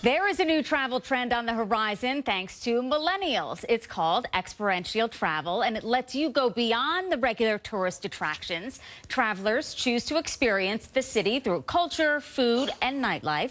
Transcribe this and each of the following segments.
There is a new travel trend on the horizon thanks to millennials. It's called experiential travel, and it lets you go beyond the regular tourist attractions. Travelers choose to experience the city through culture, food, and nightlife.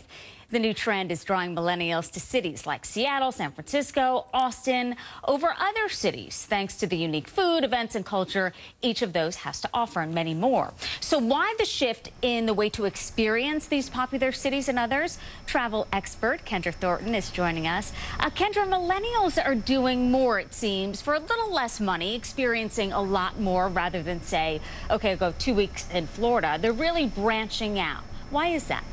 The new trend is drawing millennials to cities like Seattle, San Francisco, Austin, over other cities, thanks to the unique food, events, and culture each of those has to offer, and many more. So why the shift in the way to experience these popular cities and others? Travel expert Kendra Thornton is joining us. Kendra, millennials are doing more, it seems, for a little less money, experiencing a lot more rather than say, okay, I'll go 2 weeks in Florida. They're really branching out. Why is that?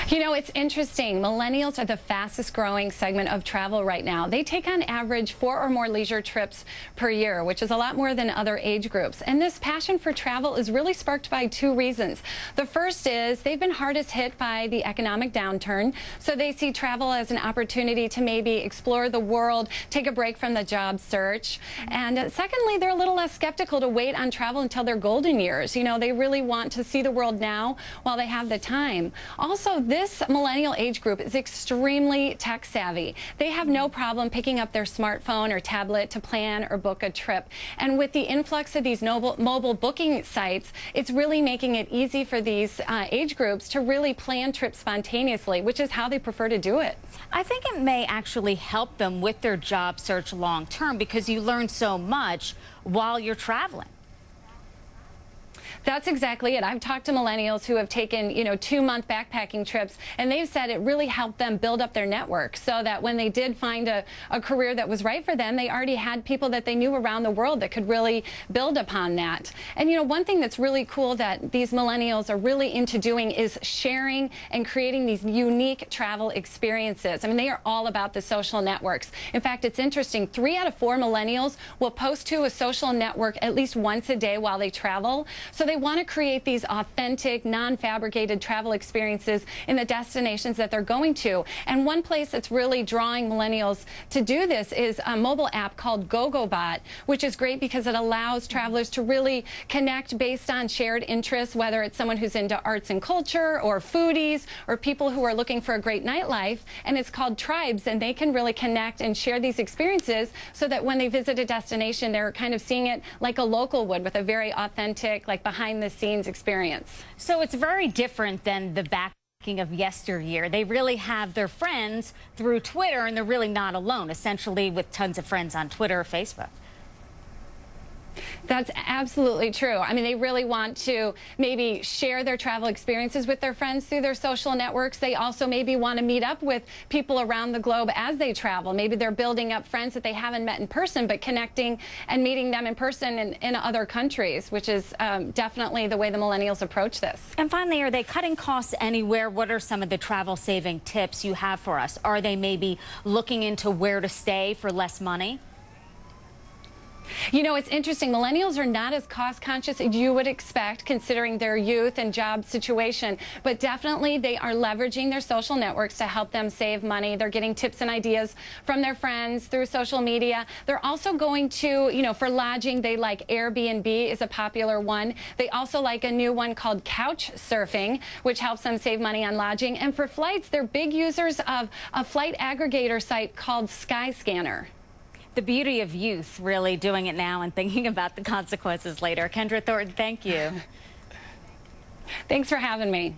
You know, it's interesting. Millennials are the fastest growing segment of travel right now. They take on average 4 or more leisure trips per year, which is a lot more than other age groups. And this passion for travel is really sparked by 2 reasons. The first is they've been hardest hit by the economic downturn, so they see travel as an opportunity to maybe explore the world, take a break from the job search. And secondly, they're a little less skeptical to wait on travel until their golden years. You know, they really want to see the world now while they have the time. Also, this millennial age group is extremely tech savvy. They have no problem picking up their smartphone or tablet to plan or book a trip. And with the influx of these mobile booking sites, it's really making it easy for these age groups to really plan trips spontaneously, which is how they prefer to do it. I think it may actually help them with their job search long term because you learn so much while you're traveling. That's exactly it. I've talked to millennials who have taken, 2-month backpacking trips, and they've said it really helped them build up their network so that when they did find a career that was right for them, they already had people that they knew around the world that could really build upon that. And, one thing that's really cool that these millennials are really into doing is sharing and creating these unique travel experiences. I mean, they are all about the social networks. In fact, it's interesting. 3 out of 4 millennials will post to a social network at least once a day while they travel. So they want to create these authentic, non-fabricated travel experiences in the destinations that they're going to. And one place that's really drawing millennials to do this is a mobile app called Gogobot, which is great because it allows travelers to really connect based on shared interests, whether it's someone who's into arts and culture or foodies or people who are looking for a great nightlife. And it's called Tribes, and they can really connect and share these experiences so that when they visit a destination, they're kind of seeing it like a local would, with a very authentic, like behind-the-scenes experience. So it's very different than the backpacking of yesteryear. They really have their friends through Twitter, and they're really not alone, essentially with tons of friends on Twitter or Facebook. That's absolutely true. I mean, they really want to maybe share their travel experiences with their friends through their social networks. They also maybe want to meet up with people around the globe as they travel. Maybe they're building up friends that they haven't met in person, but connecting and meeting them in person in other countries, which is definitely the way the millennials approach this. And finally, are they cutting costs anywhere? What are some of the travel saving tips you have for us? Are they maybe looking into where to stay for less money? It's interesting. Millennials are not as cost conscious as you would expect, considering their youth and job situation. But definitely, they are leveraging their social networks to help them save money. They're getting tips and ideas from their friends through social media. They're also going to, for lodging, they like Airbnb is a popular one. They also like a new one called couch surfing, which helps them save money on lodging. And for flights, they're big users of a flight aggregator site called Skyscanner. The beauty of youth, really doing it now and thinking about the consequences later. Kendra Thornton, thank you. Thanks for having me.